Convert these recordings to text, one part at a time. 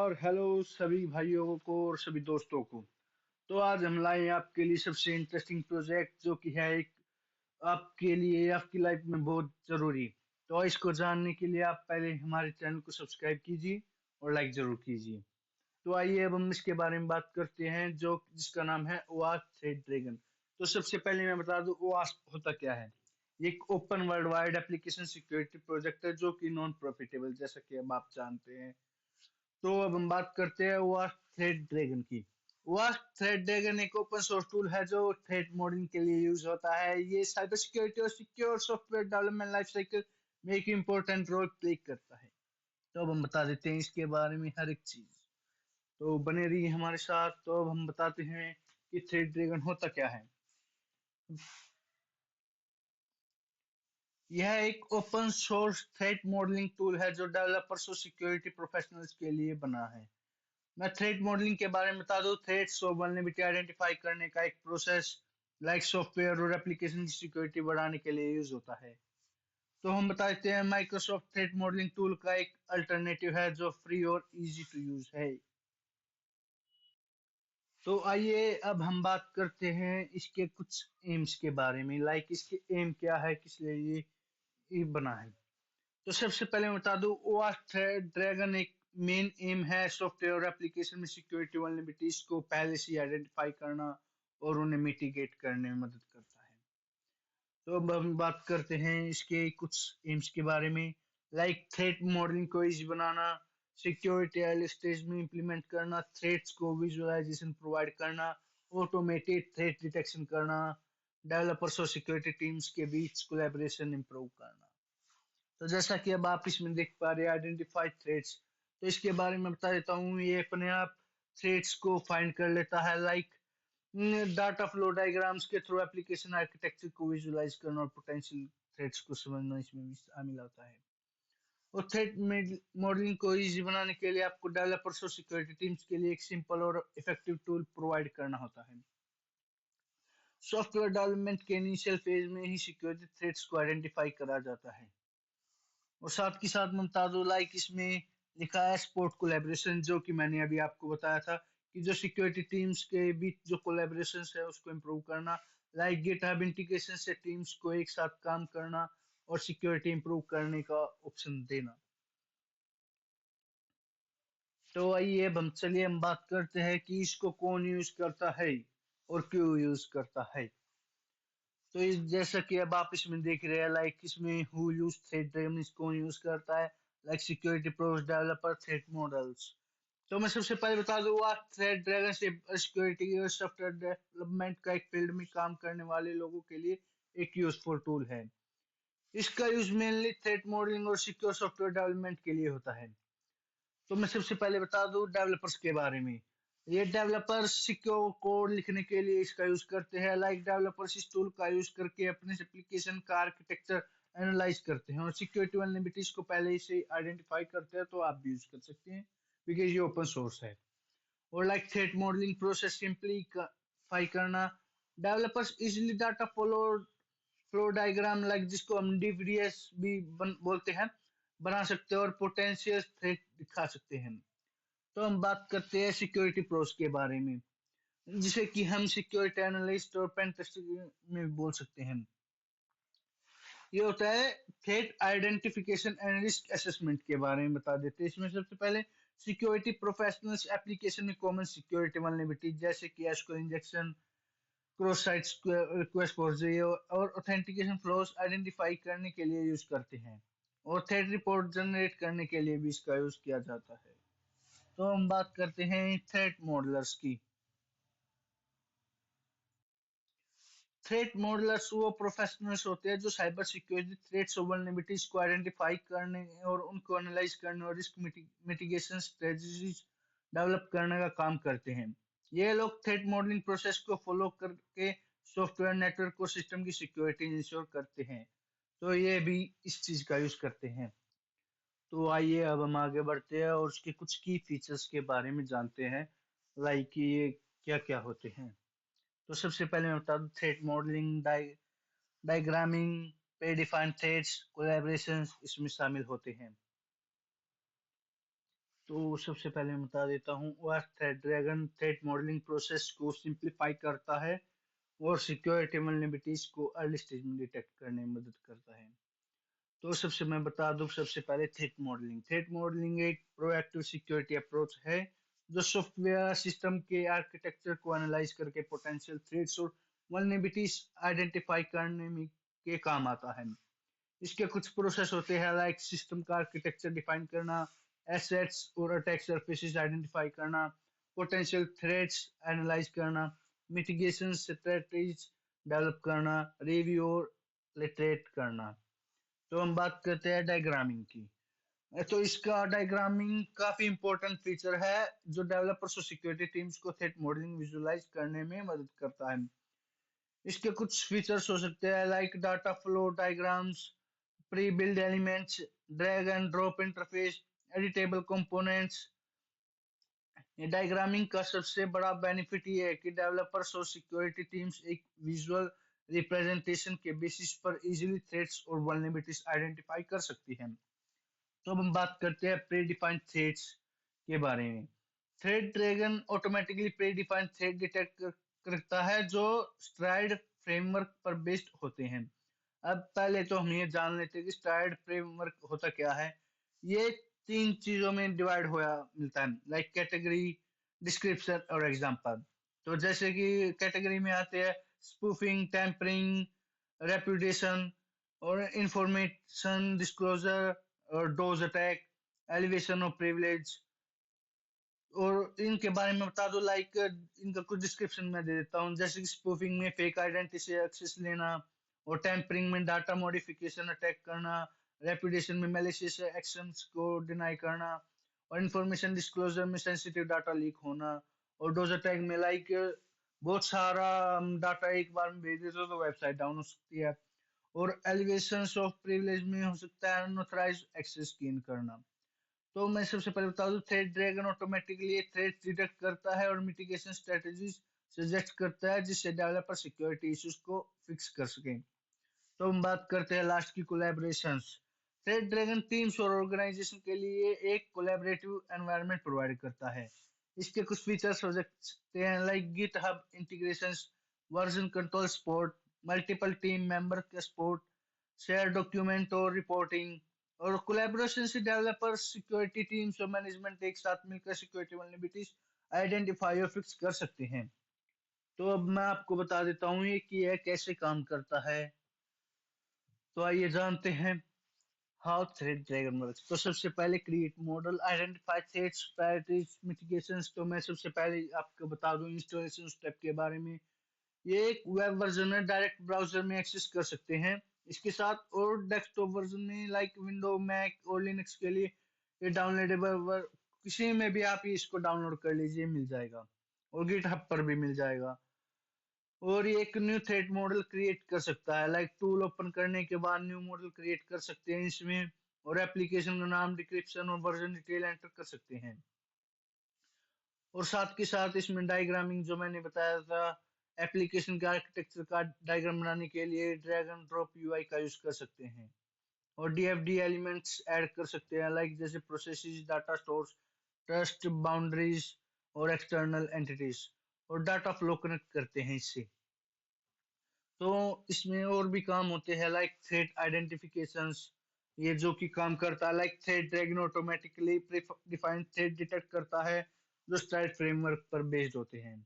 और हेलो सभी भाइयों को और सभी दोस्तों को। तो आज हम लाए हैं आपके लिए सबसे इंटरेस्टिंग प्रोजेक्ट जो कि है एक आपके लिए आपकी लाइफ में बहुत जरूरी। तो इसको जानने के लिए आप पहले हमारे चैनल को सब्सक्राइब कीजिए और लाइक जरूर कीजिए। तो आइए अब हम इसके बारे में बात करते हैं जो जिसका नाम है ओवास्प थ्रेड ड्रैगन। तो सबसे पहले मैं बता दूं ओवास्प होता क्या है। ये एक open world wide application security project है जो कि नॉन प्रॉफिटेबल, जैसा कि अब आप जानते हैं। तो अब हम बात करते हैं वास्प थ्रेड ड्रैगन की। वास्प थ्रेड ड्रैगन एक ओपन सोर्स टूल है जो थ्रेड मॉडलिंग के लिए यूज होता है। ये साइबर सिक्योरिटी और secure software development life cycle में एक इम्पोर्टेंट रोल प्ले करता है। तो अब हम बता देते हैं इसके बारे में हर एक चीज। तो बने रहिए हमारे साथ। तो अब हम बताते हैं कि थ्रेड ड्रैगन होता क्या है। यह एक open source thread modelling tool है जो डेवलपर्स और सिक्योरिटी प्रोफेशनल्स के लिए बना है। मैं थ्रेट मॉडलिंग के बारे में बता दूं। थ्रेट्स और वल्नरेबिलिटी आइडेंटिफाई करने का एक प्रोसेस लाइक सॉफ्टवेयर और एप्लीकेशन की सिक्योरिटी बढ़ाने के लिए यूज होता है। तो हम बता देते हैं माइक्रोसॉफ्ट थ्रेट मॉडलिंग टूल का एक अल्टरनेटिव है जो फ्री और इजी टू यूज है। तो आइए अब हम बात करते हैं इसके कुछ एम्स के बारे में। लाइक इसके एम क्या है, किस लिए ये बना है। तो सबसे पहले मैं बता दूं ओवास्प थ्रेड ड्रैगन एक मेन एम है सॉफ्टवेयर और एप्लीकेशन में सिक्योरिटी वल्नरेबिलिटीज को पहले से आइडेंटिफाई करना और उन्हें मिटिगेट करने में मदद करता है। तो अब हम बात करते हैं इसके कुछ एम्स के बारे में। लाइक थ्रेट मॉडलिंग को इजी बनाना, सिक्योरिटी अर्ली स्टेज में इंप्लीमेंट करना, थ्रेट्स को विजुअलाइजेशन प्रोवाइड करना, ऑटोमेटेड थ्रेट डिटेक्शन करना, डेवलपर्स और सिक्योरिटी टीम्स के बीच कोलैबोरेशन इंप्रूव करना। तो जैसा कि अब आप इसमें देख पा रहे हैं आइडेंटिफाइड थ्रेड्स। तो इसके बारे में बता देता हूँ। ये अपने आप थ्रेड्स को फाइंड कर लेता है। लाइक डाटा फ्लो डायग्राम्स के थ्रू एप्लीकेशन आर्किटेक्चर को विजुअलाइज करना और पोटेंशियल थ्रेड्स को समझना इसमें भी शामिल होता है। और थ्रेड मॉडलिंग को इजी बनाने के लिए आपको डेवलपर्स और सिक्योरिटी टीम्स के लिए एक सिंपल और इफेक्टिव टूल प्रोवाइड करना होता है। सॉफ्टवेयर डेवलपमेंट के इनिशियल फेज में ही सिक्योरिटी थ्रेड्स को आइडेंटिफाई करा जाता है। और साथ के साथ मैं बता दूं लाइक इसमें लिखा है स्पोर्ट कोलैबोरेशन, जो कि मैंने अभी आपको बताया था कि जो सिक्योरिटी टीम्स के बीच जो कोलैबोरेशन है उसको इम्प्रूव करना। लाइक गिटहब इंटीग्रेशन से टीम्स को एक साथ काम करना और सिक्योरिटी इम्प्रूव करने का ऑप्शन देना। तो आइए अब हम चलिए हम बात करते हैं कि इसको कौन यूज करता है और क्यों यूज करता है। तो इस जैसा कि अब आप इसमें देख रहे हैं लाइक इसमें हु यूज थ्रेड ड्रैगन इसको यूज करता है। Like security pros developer thread models. तो मैं सबसे पहले बता दूं आप थ्रेड ड्रैगन से सिक्योरिटी और सॉफ्टवेयर डेवलपमेंट का एक फील्ड में काम करने वाले लोगों के लिए एक यूजफुल टूल है। इसका यूज मेनली थ्रेड मॉडलिंग और सिक्योर सॉफ्टवेयर डेवलपमेंट के लिए होता है। तो मैं सबसे पहले बता दूं डेवलपर्स के बारे में। ये डेवलपर्स सिक्योर कोड लिखने के लिए इसका यूज करते हैं। लाइक डेवलपर्स इस टूल का यूज करके अपने एप्लीकेशन का आर्किटेक्चर एनालाइज करते हैं और सिक्योरिटी वल्नरेबिलिटीज को पहले से आइडेंटिफाई करते हैं। तो आप भी यूज कर सकते हैं बिकॉज ये ओपन सोर्स है। और like threat modelling process simplify करना। Developers easily data flow diagram like जिसको हम डीवीडीएस भी बोलते हैं बना सकते हैं और पोटेंशियल थ्रेट दिखा सकते हैं। तो हम बात करते हैं सिक्योरिटी प्रोस के बारे में, जिसे कि हम सिक्योरिटी एनालिस्ट और पेन टेस्टर में भी बोल सकते हैं। ये होता है threat identification and risk assessment के बारे में बता देते हैं। इसमें सबसे पहले सिक्योरिटी प्रोफेशनल्स एप्लीकेशन में कॉमन सिक्योरिटी वल्नरेबिलिटी जैसे कि SQL injection, cross site request forgery और ऑथेंटिकेशन फ्लोस आइडेंटिफाई करने के लिए यूज करते हैं। और थ्रेट रिपोर्ट जनरेट करने के लिए भी इसका यूज किया जाता है। तो हम बात करते हैं थ्रेट मॉडलर्स की। थ्रेट मॉडलर्स वो प्रोफेशनल्स होते हैं जो साइबर सिक्योरिटी थ्रेट्स और वल्नरेबिलिटीज को आइडेंटिफाई करने और उनको एनालाइज करने और रिस्क मिटिगेशन स्ट्रेटजीज डेवलप करने का काम करते हैं। ये लोग थ्रेट मॉडलिंग प्रोसेस को फॉलो करके सॉफ्टवेयर नेटवर्क और सिस्टम की सिक्योरिटी इंश्योर करते हैं। तो ये भी इस चीज का यूज करते हैं। तो आइए अब हम आगे बढ़ते हैं और उसके कुछ की फीचर्स के बारे में जानते हैं। लाइक ये क्या क्या होते हैं। तो सबसे पहले मैं बता दूं थ्रेट मॉडलिंग डायग्रामिंग पे डिफाइंड थ्रेड्स कोलैबोरेशंस इसमें शामिल होते हैं। तो सबसे पहले मैं बता देता हूँ वह thread dragon thread modelling process को सिंप्लीफाई करता है और सिक्योरिटी वल्नरेबिलिटीज को अर्ली स्टेज में डिटेक्ट करने में मदद करता है। तो सबसे मैं बता दूं सबसे पहले थ्रेट मॉडलिंग एक प्रोएक्टिव सिक्योरिटी अप्रोच है जो सॉफ्टवेयर सिस्टम के आर्किटेक्चर को एनालाइज करके पोटेंशियल थ्रेट्स और वल्नरेबिलिटीज आइडेंटिफाई करने में के काम आता है। इसके कुछ प्रोसेस होते हैं लाइक सिस्टम का आर्किटेक्चर डिफाइन करना, एसेट्स और अटैक सरफेसेस आइडेंटिफाई करना, पोटेंशियल थ्रेट्स एनालाइज करना, मिटिगेशन स्ट्रेटजीज डेवलप करना, रिव्यू और लिटरेट करना। तो हम बात करते हैं डायग्रामिंग की। तो इसका डायग्रामिंग काफी इंपॉर्टेंट फीचर है जो डेवलपर्स और सिक्योरिटी टीम्स को थ्रेट मॉडलिंग विजुअलाइज करने में मदद करता है। इसके कुछ फीचर्स हो सकते हैं like data flow diagrams, pre-build elements, drag and drop interface, editable components. ये डायग्रामिंग का सबसे बड़ा बेनिफिट ये है कि डेवलपर्स और सिक्योरिटी टीम्स एक विजुअल रिप्रेजेंटेशन के बेसिस पर इजीली थ्रेट्स और वल्नरेबिलिटीज आइडेंटिफाई कर सकती हैं। तो अब हम बात करते हैं प्री डिफाइंड थ्रेट्स के बारे में। Thread dragon automatically pre defined thread detect करता है जो स्ट्राइड फ्रेमवर्क पर बेस्ड होते हैं। अब पहले तो हम ये जान लेते हैं कि स्ट्राइड फ्रेमवर्क होता क्या है। ये तीन चीजों में डिवाइड होया मिलता है लाइक कैटेगरी, डिस्क्रिप्शन और एग्जांपल। तो जैसे कि कैटेगरी में आते हैं स्पूफिंग, टेम्परिंग, रेपुटेशन और इंफॉर्मेशन डिस्क्लोजर और dose attack, elevation of privilege. और इनके बारे में बता दो लाइक इनका कुछ डिस्क्रिप्शन मैं दे देता हूँ जैसे कि स्पूफिंग में फेक आइडेंटिटी से एक्सेस लेना, और टेम्परिंग में डाटा मॉडिफिकेशन अटैक करना, रेपुटेशन में मैलिशियस एक्शंस को डिनाई करना, और इंफॉर्मेशन डिस्क्लोजर में सेंसिटिव डाटा लीक होना, और डोज अटैक में लाइक बहुत सारा डाटा एक बार में भेज देते हो तो वेबसाइट डाउन हो सकती है। और एलिवेशन ऑफ प्रिविलेज में हो सकता है अनऑथराइज्ड एक्सेस गेन करना। तो मैं सबसे पहले बता दूं thread dragon automatically thread detect करता है और मिटिगेशन स्ट्रेटजीज सजेस्ट करता है जिससे डेवलपर सिक्योरिटी इश्यूज को फिक्स कर सके। तो हम बात करते हैं लास्ट की कोलैबोरेशंस। थ्रेड ड्रैगन टीम्स और ऑर्गेनाइजेशन के लिए एक कोलैबोरेटिव एनवायरनमेंट प्रोवाइड करता है। इसके कुछ फीचर्स हो सकते हैं like GitHub integrations, version control support, multiple team member का सपोर्ट, शेयर डॉक्यूमेंट और रिपोर्टिंग, और कोलैबोरेशन से डेवलपर्स, सिक्योरिटी टीम्स और मैनेजमेंट एक साथ मिलकर सिक्योरिटी वल्नरेबिलिटीज आइडेंटिफाई और फिक्स कर सकते हैं। तो अब मैं आपको बता देता हूँ ये कि यह कैसे काम करता है। तो आइए जानते हैं हाउ थ्रेड ड्रैगन वर्क्स। तो सबसे पहले create model, identify threats, priorities, mitigations. तो मैं सबसे पहले आपको बता दूं इंस्टॉलेशन स्टेप के बारे में। ये एक वेब वर्जन है, डायरेक्ट ब्राउजर में एक्सेस कर सकते हैं इसके साथ, और डेस्कटॉप वर्जन में लाइक विंडो, मैक और लिनक्स के लिए ये डाउनलोडेबल, किसी में भी आप इसको डाउनलोड कर लीजिए, मिल जाएगा, और गिटहब पर भी मिल जाएगा। और ये एक न्यू थ्रेड मॉडल क्रिएट कर सकता है लाइक टूल ओपन करने के बाद न्यू मॉडल क्रिएट कर सकते हैं इसमें, और एप्लीकेशन का नाम, डिस्क्रिप्शन और वर्जन डिटेल एंटर कर सकते हैं। और साथ के साथ इसमें डायग्रामिंग जो मैंने बताया था, एप्लीकेशन के आर्किटेक्चर का डायग्राम बनाने के लिए ड्रैग एंड ड्रॉप यूआई का यूज कर सकते हैं। और डीएफडी एलिमेंट्स ऐड कर सकते हैं लाइक जैसे processes, data stores, trust boundaries और एक्सटर्नल एंटिटीज, और डाटा फ्लो कनेक्ट करते हैं इससे। तो इसमें और भी काम होते हैं लाइक थ्रेड आइडेंटिफिकेशंस, ये जो कि काम करता है like thread dragon automatically defined thread detect करता है जो स्ट्राइड फ्रेमवर्क पर बेस्ड होते हैं,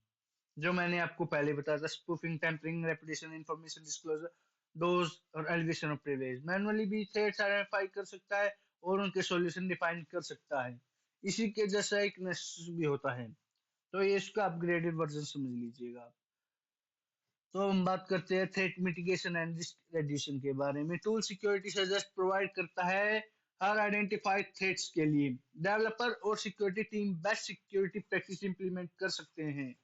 जो मैंने आपको पहले बताया था spoofing, tampering, reputation, information disclosure, DoS और एलिगेशन ऑफ प्रिविलेज। मैनुअली भी थ्रेड्स आइडेंटिफाई कर सकता है और उनके सॉल्यूशन डिफाइन कर सकता है, इसी के जैसा एक नेक्सस भी होता है। तो ये इसका अपग्रेडेड वर्जन समझ लीजिएगा आप। तो हम बात करते हैं threat mitigation and risk reduction के बारे में। टूल सिक्योरिटी सजेस्ट प्रोवाइड करता है हर आइडेंटिफाइड थ्रेट्स के लिए डेवलपर और security team best security practice implement कर सकते हैं,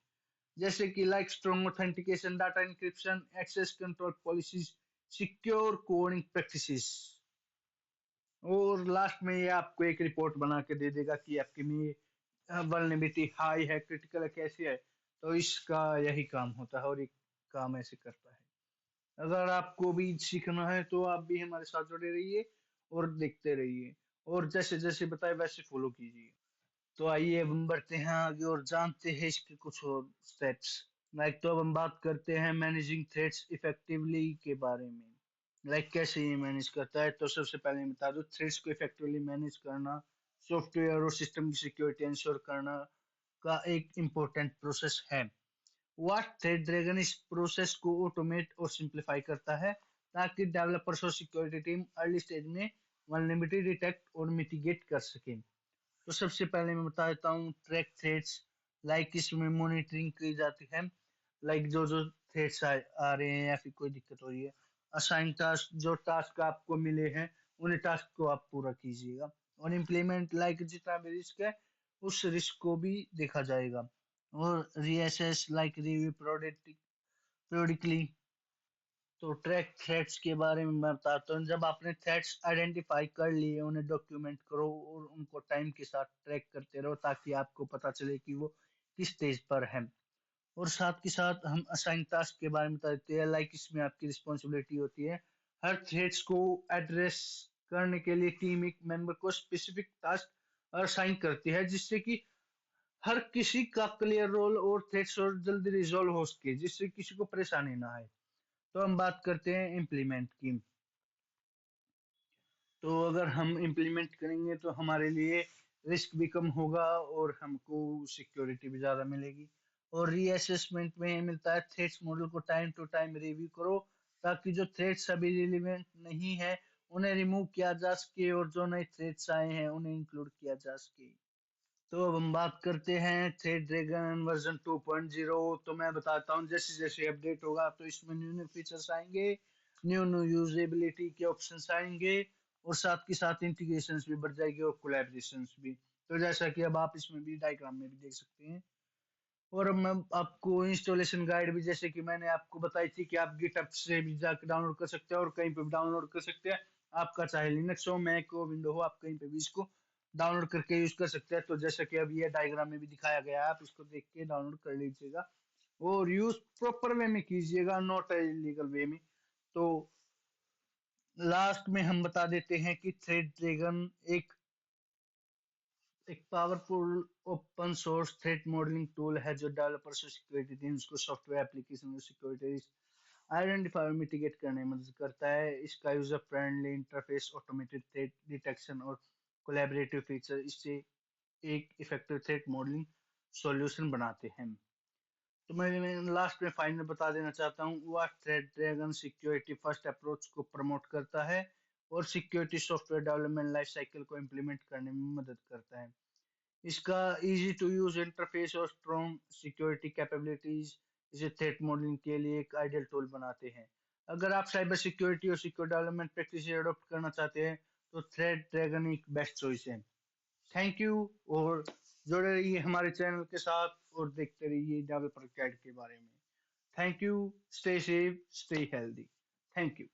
जैसे कि like strong authentication, data encryption, access control policies, secure coding practices. और लास्ट में ये आपको एक रिपोर्ट बना के दे देगा कि आपके में वल्नरेबिलिटी हाई है, क्रिटिकल है, कैसी है। तो इसका यही काम होता है और ये काम ऐसे करता है। अगर आपको भी सीखना है तो आप भी हमारे साथ जुड़े रहिए और देखते रहिए, और जैसे जैसे बताए वैसे फॉलो कीजिए। तो आइए अब हम बढ़ते हैं आगे और जानते हैं इसके कुछ और स्टेप्स। लाइक तो अब हम बात करते हैं मैनेजिंग थ्रेड्स इफेक्टिवली के बारे में। लाइक कैसे ये मैनेज करता है, तो सबसे पहले मैं बता दूं, थ्रेड्स को इफेक्टिवली मैनेज करना सॉफ्टवेयर और सिस्टम की सिक्योरिटी इंश्योर करना का एक इम्पोर्टेंट प्रोसेस है। वाट थ्रेड ड्रैगन इस प्रोसेस को ऑटोमेट और सिंप्लीफाई करता है ताकि डेवलपर्स और सिक्योरिटी टीम अर्ली स्टेज में वल्नरेबिलिटी डिटेक्ट और मिटिगेट कर सकें। तो सबसे पहले मैं बता देता हूँ ट्रैक थ्रेड्स। लाइक इसमें मॉनिटरिंग की जाती है, लाइक जो जो थ्रेड्स आ रहे हैं या फिर कोई दिक्कत हो रही है। असाइन टास्क, जो टास्क आपको मिले हैं उन्हें टास्क को आप पूरा कीजिएगा। और इम्प्लीमेंट, लाइक जितना भी रिस्क है उस रिस्क को भी देखा जाएगा। और रीएसेस, लाइक रिव्यू प्रोडिकली। तो ट्रैक थ्रेड्स के बारे में मैं बताता हूँ। जब आपने थ्रेड्स आइडेंटिफाई कर लिए उन्हें डॉक्यूमेंट करो और उनको टाइम के साथ ट्रैक करते रहो ताकि आपको पता चले कि वो किस स्टेज पर है। और साथ के साथ हम असाइन टास्क के बारे में बता देते हैं। लाइक इसमें आपकी रिस्पॉन्सिबिलिटी होती है हर थ्रेड्स को एड्रेस करने के लिए टीम एक मेंबर को स्पेसिफिक टास्क असाइन करती है, जिससे कि हर किसी का क्लियर रोल और थ्रेड्स और जल्दी रिजॉल्व हो सके, जिससे किसी को परेशानी ना आए। तो हम बात करते हैं इम्प्लीमेंट की। तो अगर हम इम्प्लीमेंट करेंगे तो हमारे लिए रिस्क भी कम होगा और हमको सिक्योरिटी भी ज़्यादा मिलेगी। और रीअसेसमेंट में मिलता है थ्रेट्स मॉडल को टाइम टू टाइम रिव्यू करो ताकि जो थ्रेट्स अभी रिलेवेंट नहीं है उन्हें रिमूव किया जा सके और जो नए थ्रेट्स आए हैं उन्हें इंक्लूड किया जा सके। तो अब हम बात करते हैं थ्रेड ड्रैगन वर्जन 2.0। तो मैं बताता हूँ जैसे जैसे अपडेट होगा तो इसमें न्यू न्यू फीचर्स आएंगे, न्यू न्यू यूजेबिलिटी के ऑप्शंस आएंगे और साथ के साथ इंटीग्रेशंस भी बढ़ जाएगी और कोलैबोरेशंस भी। तो जैसा कि अब आप इसमें भी डायग्राम में भी देख सकते हैं। और अब मैं आपको इंस्टॉलेशन गाइड भी, जैसे कि मैंने आपको बताई थी कि आप गिटहब से भी जाकर डाउनलोड कर सकते हैं और कहीं पे भी डाउनलोड कर सकते हैं। आपका चाहे लिनक्स हो, मैक हो, विंडो हो, आप कहीं पे भी इसको डाउनलोड करके यूज कर सकते हैं। तो जैसा कि अब ये डायग्राम में भी दिखाया गया है, आप इसको देख के डाउनलोड कर लीजिएगा और यूज प्रॉपर वे में कीजिएगा, नॉट इलीगल वे में। तो लास्ट में हम बता देते हैं कि थ्रेड ड्रैगन एक एक powerful open source threat modelling tool है जो डेवलपर्स और सिक्योरिटी टीम्स को सॉफ्टवेयर एप्लीकेशन और सिक्योरिटी आइडेंटिफाई और मिटिगेट करने में मदद करता है। इसका user friendly interface, automated threat detection और कोलैबोरेटिव फीचर इससे एक इफेक्टिव थ्रेट मॉडलिंग सॉल्यूशन बनाते हैं। तो मैं लास्ट में फाइनल बता देना चाहता हूँ, वह thread dragon security first approach को प्रमोट करता है और security software development life cycle को इम्प्लीमेंट करने में मदद करता है। इसका इजी टू यूज इंटरफेस और स्ट्रॉन्ग सिक्योरिटी कैपेबिलिटीज इसे थ्रेट मॉडलिंग के लिए एक आइडियल टूल बनाते हैं। अगर आप साइबर सिक्योरिटी और सिक्योर डेवलपमेंट प्रैक्टिस अडॉप्ट करना चाहते हैं तो थ्रेड ड्रैगन एक बेस्ट चॉइस है। Thank you. और जुड़े रहिए हमारे चैनल के साथ और देखते रहिए डेवलपर गाइड के बारे में। Thank you. Stay safe, stay healthy. Thank you.